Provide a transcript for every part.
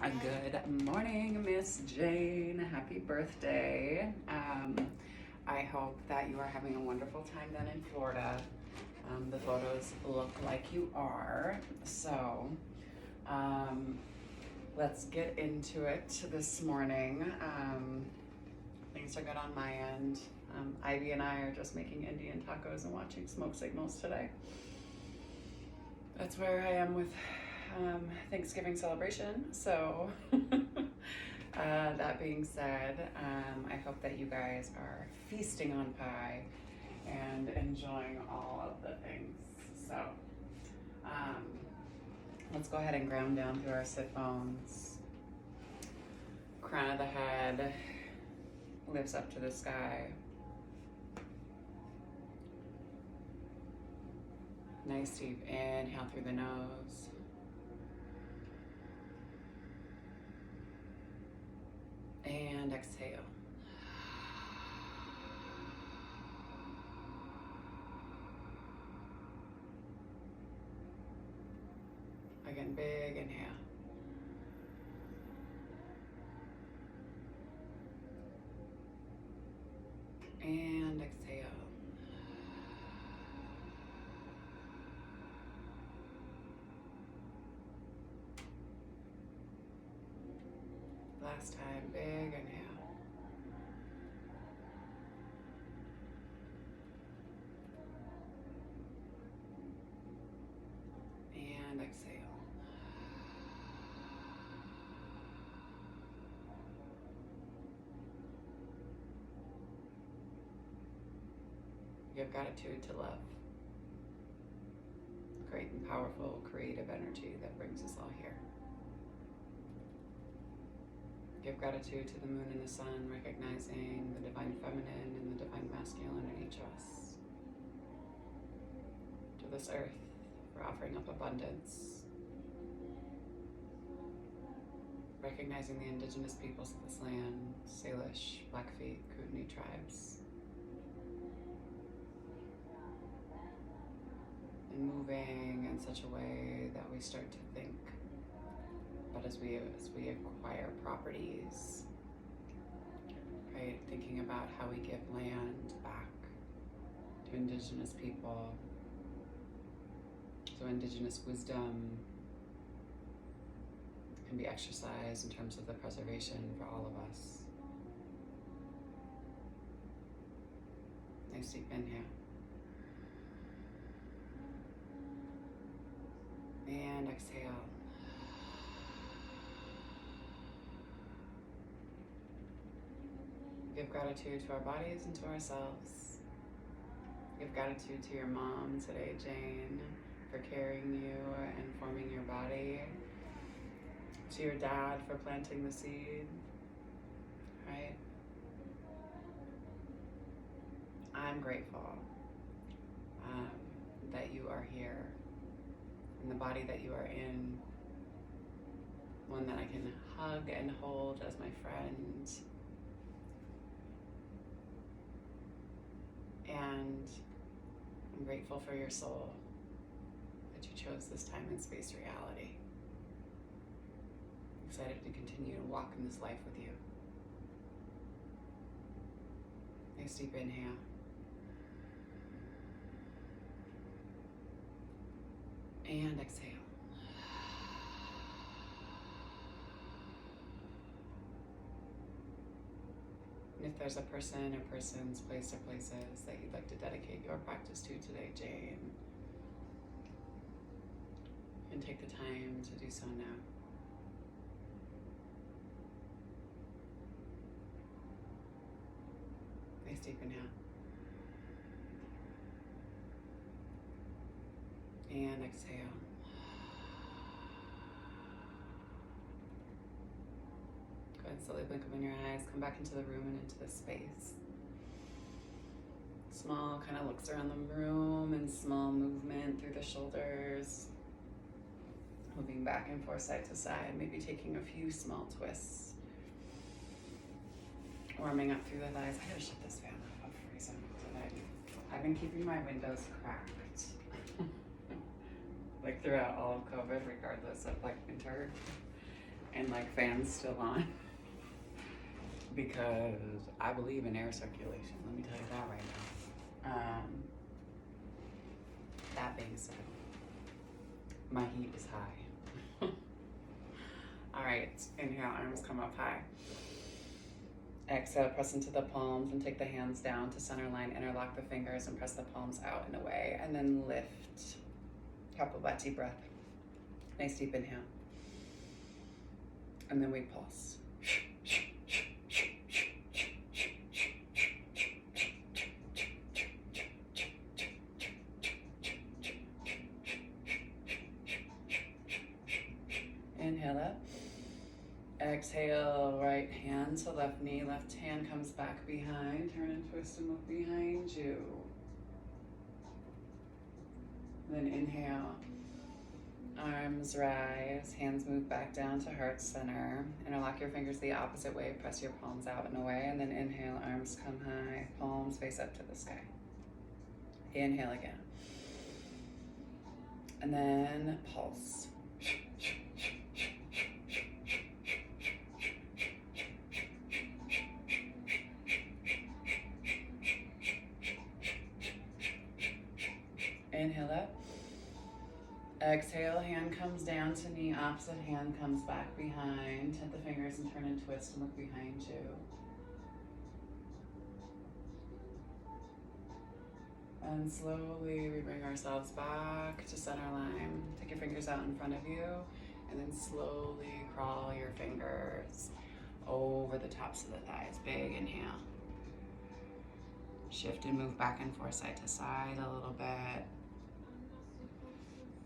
Good morning, Miss Jane. Happy birthday. I hope that you are having a wonderful time down in Florida. The photos look like you are. So let's get into it this morning. Things are good on my end. Ivy and I are just making Indian tacos and watching smoke signals today. That's where I am with Thanksgiving celebration. So that being said, I hope that you guys are feasting on pie and enjoying all of the things. So let's go ahead and ground down through our sit bones. Crown of the head lifts up to the sky. Nice deep inhale through the nose. And exhale. Again, big inhale. And exhale. Last time, big inhale. And exhale. Give gratitude to love. Great and powerful creative energy that brings us all here. Give gratitude to the moon and the sun, recognizing the divine feminine and the divine masculine in each of us. To this earth, for offering up abundance. Recognizing the indigenous peoples of this land, Salish, Blackfeet, Kootenai tribes. And moving in such a way that we start to think. But as we acquire properties, right, thinking about how we give land back to indigenous people, so indigenous wisdom can be exercised in terms of the preservation for all of us. Nice deep inhale. And exhale. Give gratitude to our bodies and to ourselves. Give gratitude to your mom today, Jane, for carrying you and forming your body. To your dad for planting the seed, right? I'm grateful that you are here in the body that you are in, one that I can hug and hold as my friend. And I'm grateful for your soul, that you chose this time and space reality. I'm excited to continue to walk in this life with you. Nice deep inhale. And exhale. And if there's a person or persons, place or places that you'd like to dedicate your practice to today, Jane, you can take the time to do so now. Nice deep inhale. And exhale. Go ahead and slowly blink open your eyes. Come back into the room and into the space. Small kind of looks around the room and small movement through the shoulders. Moving back and forth side to side. Maybe taking a few small twists. Warming up through the thighs. I gotta shut this fan off. I'm freezing today. I've been keeping my windows cracked. Like throughout all of COVID, regardless of like winter. And and like fans still on because I believe in air circulation. Let me tell you that right now. That being said, my heat is high. All right, inhale, arms come up high. Exhale, press into the palms and take the hands down to center line, interlock the fingers and press the palms out and away, and then lift. Kapalabhati breath. Nice deep inhale. And then we pulse. Inhale up. Exhale, right hand to left knee, left hand comes back behind. Turn and twist and look behind you. Then inhale. Arms rise, hands move back down to heart center. Interlock your fingers the opposite way, press your palms out and away, and then inhale, arms come high, palms face up to the sky. Inhale again. And then pulse. Inhale up. Exhale, hand comes down to knee, opposite hand comes back behind. Hit the fingers and turn and twist and look behind you. And slowly we bring ourselves back to center line. Take your fingers out in front of you and then slowly crawl your fingers over the tops of the thighs. Big inhale. Shift and move back and forth side to side a little bit.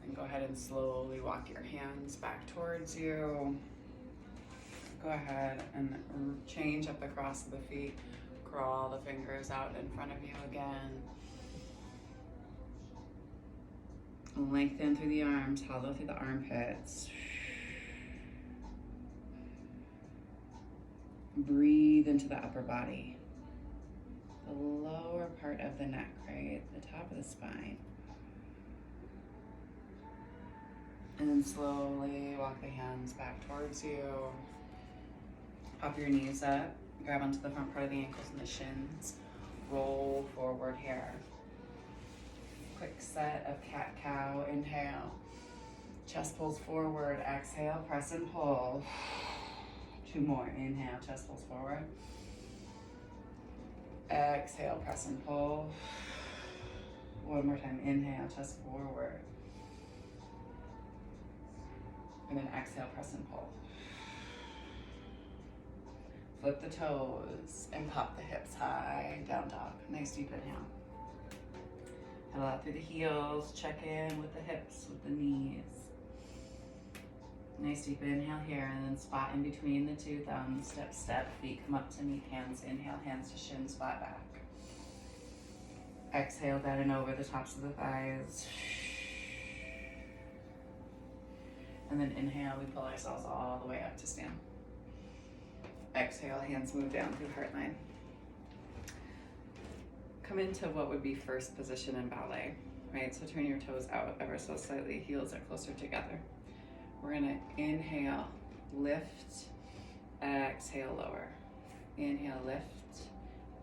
And go ahead and slowly walk your hands back towards you. Go ahead and change up the cross of the feet. Crawl the fingers out in front of you again. Lengthen through the arms, hollow through the armpits. Breathe into the upper body. The lower part of the neck, right? The top of the spine. And then slowly walk the hands back towards you. Pop your knees up. Grab onto the front part of the ankles and the shins. Roll forward here. Quick set of cat-cow. Inhale. Chest pulls forward. Exhale, press and pull. 2 more. Inhale, chest pulls forward. Exhale, press and pull. 1 more time. Inhale, chest forward. And then exhale, press and pull. Flip the toes and pop the hips high, down dog. Nice deep inhale. Pedal out through the heels, check in with the hips, with the knees. Nice deep inhale here, and then spot in between the 2 thumbs, step, step, feet come up to meet hands. Inhale, hands to shins, flat back. Exhale, down and over the tops of the thighs. And then inhale, we pull ourselves all the way up to stand. Exhale, hands move down through heart line. Come into what would be first position in ballet, right? So turn your toes out ever so slightly, heels are closer together. We're gonna inhale, lift, exhale, lower. Inhale, lift,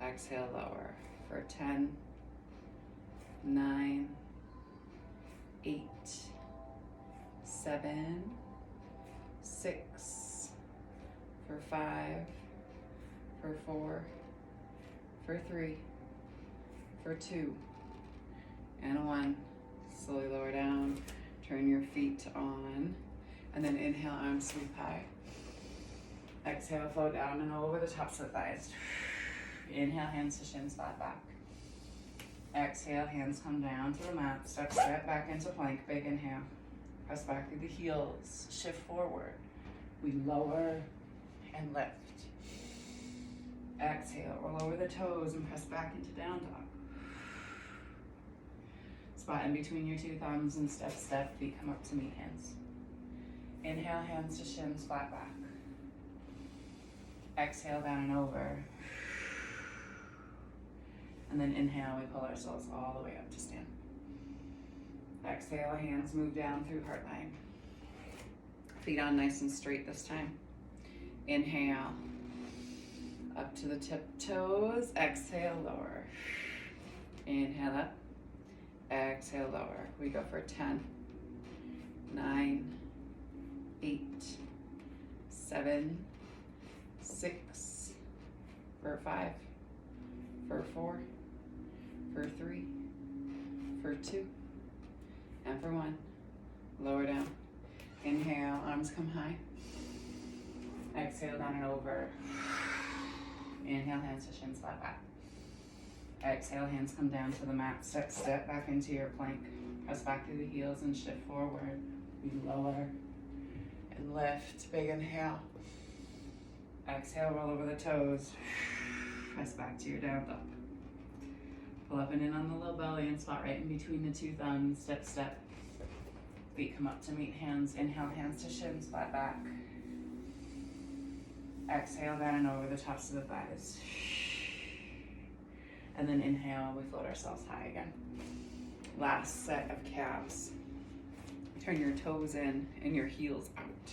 exhale, lower. For 10, 9, 8, 7, 6, for 5, for 4, for 3, for 2, and 1. Slowly lower down, turn your feet on, and then inhale, arms sweep high. Exhale, flow down and over the tops of the thighs. Inhale, hands to shins, flat back. Exhale, hands come down to the mat, step back into plank, big inhale. Press back through the heels, shift forward. We lower and lift. Exhale, roll over the toes and press back into down dog. Spot in between your 2 thumbs and step, step, feet come up to meet hands. Inhale, hands to shins, flat back. Exhale, down and over. And then inhale, we pull ourselves all the way up to stand. Exhale, hands move down through heart line. Feet on nice and straight this time. Inhale, up to the tiptoes. Exhale, lower. Inhale up, exhale, lower. We go for 10, 9, 8, 7, 6, for 5, for 4, for 3, for 2, and for 1. Lower down. Inhale, arms come high. Exhale, down and over. Inhale, hands to shins, flat back. Exhale, hands come down to the mat. Step back into your plank. Press back through the heels and shift forward. We lower and lift. Big inhale. Exhale, roll over the toes. Press back to your down dog. Pull up and in on the low belly and spot right in between the two thumbs. Step, step. Feet come up to meet hands. Inhale, hands to shins, flat back. Exhale, down and over the tops of the thighs. And then inhale, we float ourselves high again. Last set of calves. Turn your toes in and your heels out.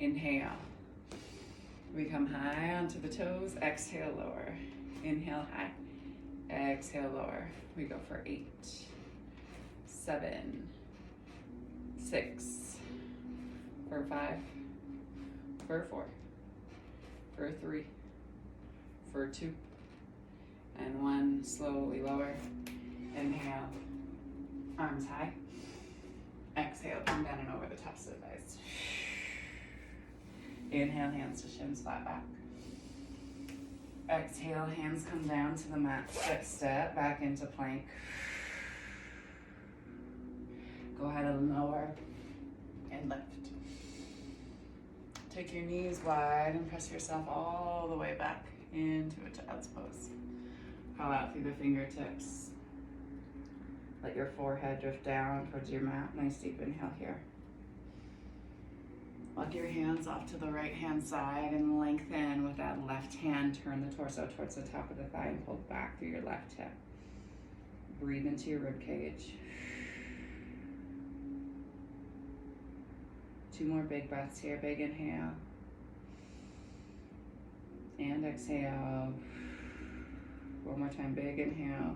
Inhale. We come high onto the toes. Exhale, lower. Inhale, high. Exhale, lower. We go for 8, 7, 6, for 5, for 4, for 3, for 2, and 1. Slowly lower. Inhale, arms high. Exhale, come down and over the tops of the thighs. Inhale, hands to shins, flat back. Exhale, hands come down to the mat. Step, step, back into plank. Go ahead and lower and lift. Take your knees wide and press yourself all the way back into a child's pose. Call out through the fingertips. Let your forehead drift down towards your mat. Nice deep inhale here. Walk your hands off to the right hand side and lengthen with that left hand. Turn the torso towards the top of the thigh and pull back through your left hip. Breathe into your rib cage. 2 more big breaths here. Big inhale. And exhale. 1 more time, big inhale.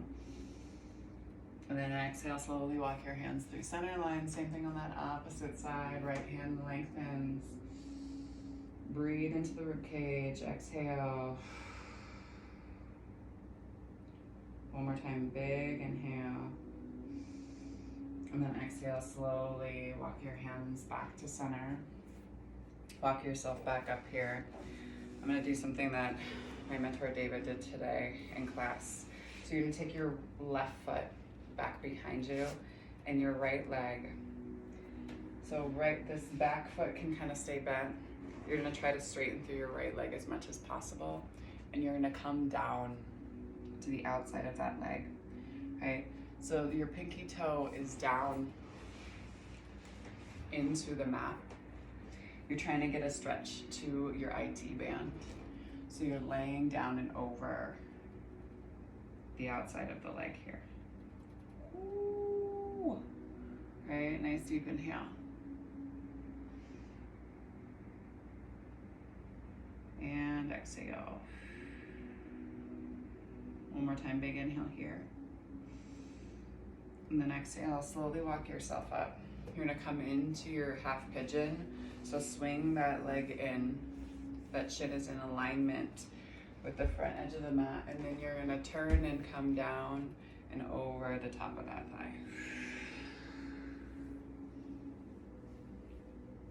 And then exhale, slowly walk your hands through center line. Same thing on that opposite side. Right hand lengthens. Breathe into the rib cage. Exhale. 1 more time, big inhale. And then exhale, slowly walk your hands back to center. Walk yourself back up here. I'm gonna do something that my mentor David did today in class. So you're gonna take your left foot back behind you and your right leg. So this back foot can kind of stay bent. You're gonna try to straighten through your right leg as much as possible. And you're gonna come down to the outside of that leg, right? So your pinky toe is down into the mat. You're trying to get a stretch to your IT band. So you're laying down and over the outside of the leg here. Ooh. Right, nice deep inhale. And exhale. 1 more time, big inhale here. And then exhale, slowly walk yourself up. You're gonna come into your half pigeon. So swing that leg in. That shin is in alignment with the front edge of the mat. And then you're gonna turn and come down and over the top of that thigh.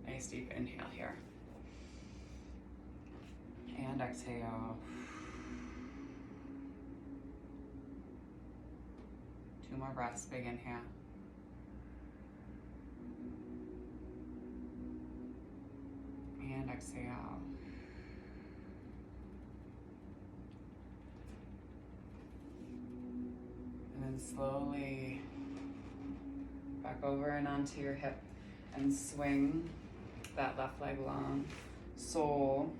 Nice deep inhale here. And exhale. 2 more breaths, big inhale. And exhale. And then slowly back over and onto your hip and swing that left leg long. Sole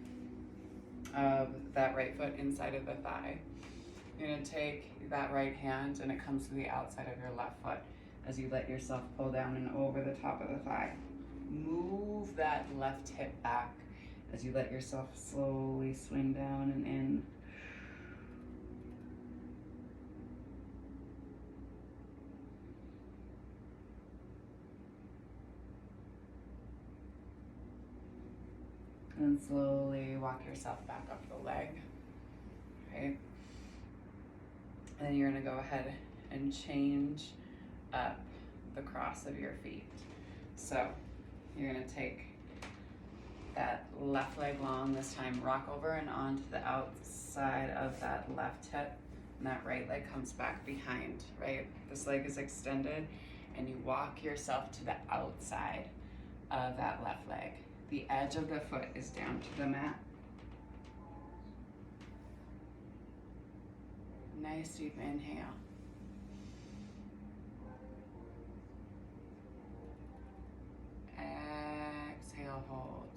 of that right foot inside of the thigh. You're gonna take that right hand and it comes to the outside of your left foot as you let yourself pull down and over the top of the thigh. Move that left hip back as you let yourself slowly swing down and in. And slowly walk yourself back up the leg, okay? And then you're gonna go ahead and change up the cross of your feet. So you're gonna take that left leg long this time, rock over and onto the outside of that left hip, and that right leg comes back behind, right? This leg is extended, and you walk yourself to the outside of that left leg. The edge of the foot is down to the mat. Nice deep inhale. Exhale, hold.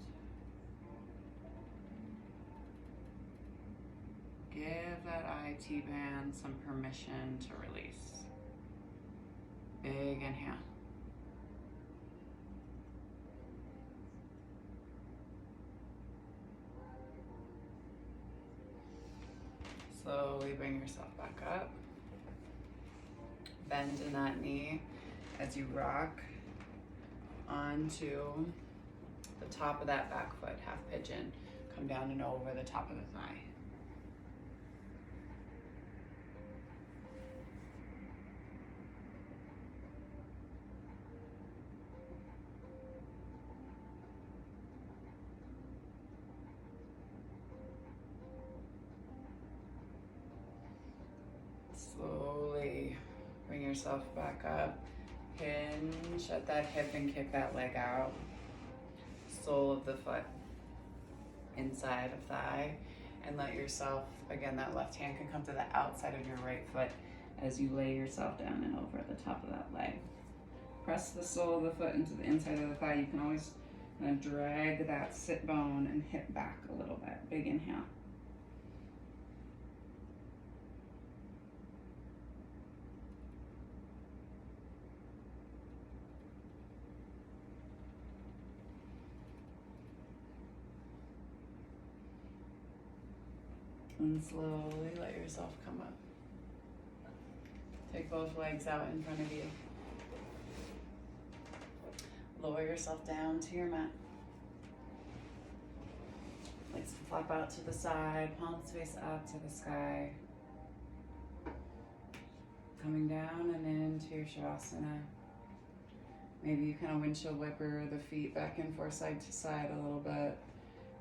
Give that IT band some permission to release. Big inhale. Slowly bring yourself back up. Bend in that knee as you rock onto the top of that back foot, half pigeon. Come down and over the top of the thigh. Slowly bring yourself back up. Hinge at that hip and kick that leg out. Sole of the foot inside of thigh, and let yourself, again, that left hand can come to the outside of your right foot as you lay yourself down and over the top of that leg. Press the sole of the foot into the inside of the thigh. You can always drag that sit bone and hip back a little bit. Big inhale. And slowly let yourself come up. Take both legs out in front of you. Lower yourself down to your mat. Legs flop out to the side, palms face up to the sky. Coming down and into your Shavasana. Maybe you kind of windshield wiper the feet back and forth side to side a little bit.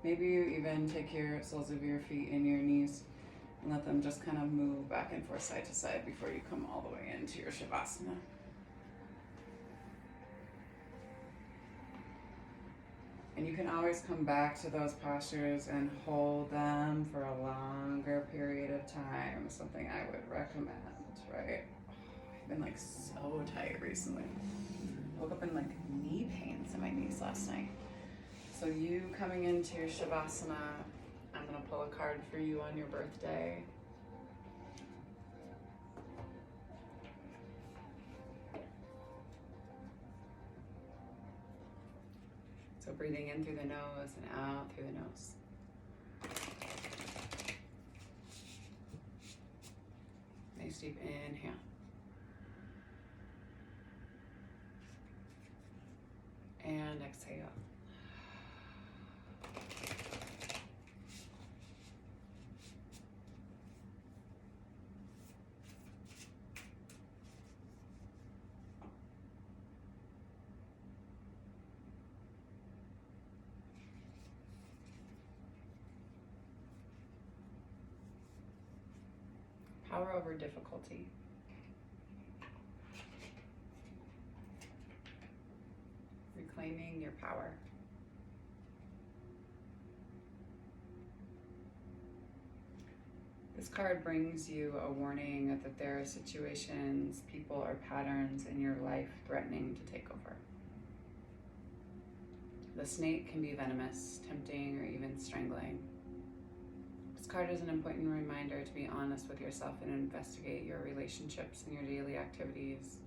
Maybe you even take your soles of your feet in your knees and let them just kind of move back and forth side to side before you come all the way into your Shavasana. And you can always come back to those postures and hold them for a longer period of time, something I would recommend, right? I've been like so tight recently. Woke up in like knee pains in my knees last night. So you coming into your Shavasana, I'm gonna pull a card for you on your birthday. So breathing in through the nose and out through the nose. Nice deep inhale. And exhale. Power over difficulty. Reclaiming your power. This card brings you a warning that there are situations, people, or patterns in your life threatening to take over. The snake can be venomous, tempting, or even strangling. This card is an important reminder to be honest with yourself and investigate your relationships and your daily activities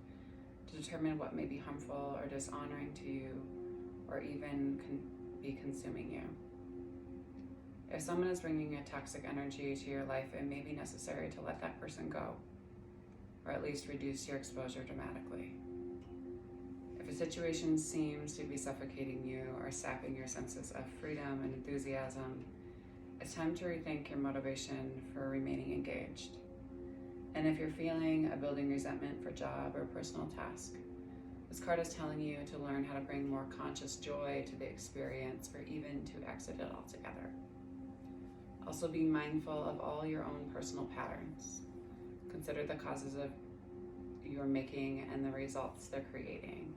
to determine what may be harmful or dishonoring to you, or even be consuming you. If someone is bringing a toxic energy to your life, it may be necessary to let that person go, or at least reduce your exposure dramatically. If a situation seems to be suffocating you or sapping your senses of freedom and enthusiasm, it's time to rethink your motivation for remaining engaged. And if you're feeling a building resentment for job or personal task, this card is telling you to learn how to bring more conscious joy to the experience, or even to exit it altogether. Also, be mindful of all your own personal patterns. Consider the causes of your making and the results they're creating.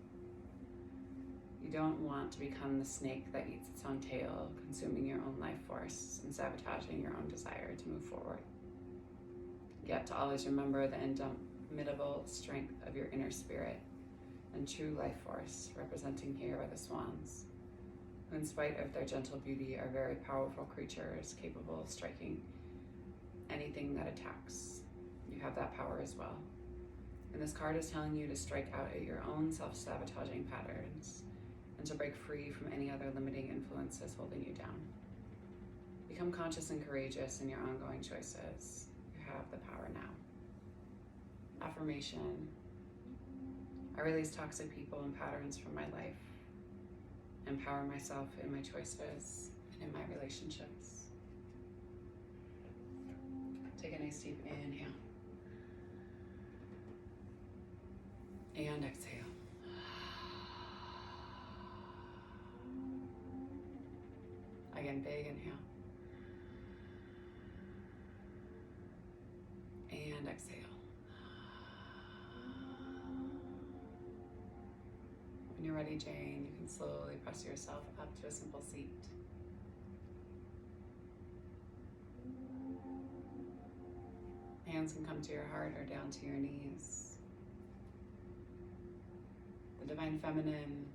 You don't want to become the snake that eats its own tail, consuming your own life force and sabotaging your own desire to move forward. Yet to always remember the indomitable strength of your inner spirit and true life force, representing here by the swans, who in spite of their gentle beauty are very powerful creatures capable of striking anything that attacks. You have that power as well. And this card is telling you to strike out at your own self-sabotaging patterns and to break free from any other limiting influences holding you down. Become conscious and courageous in your ongoing choices. You have the power now. Affirmation. I release toxic people and patterns from my life. Empower myself in my choices and in my relationships. Take a nice deep inhale. And exhale. Again, big inhale. And exhale. When you're ready, Jane, you can slowly press yourself up to a simple seat. Hands can come to your heart or down to your knees. The divine feminine,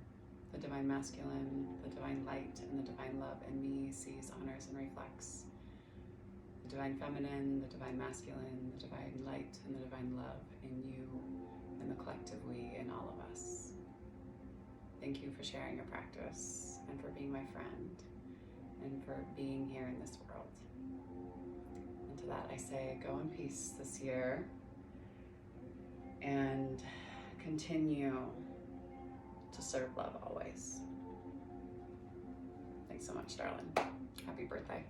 the divine masculine, the divine light, and the divine love in me sees, honors, and reflects. The divine feminine, the divine masculine, the divine light, and the divine love in you and the collective we in all of us. Thank you for sharing your practice and for being my friend and for being here in this world. And to that I say, go in peace this year and continue to serve love always. Thanks so much, darling. Happy birthday.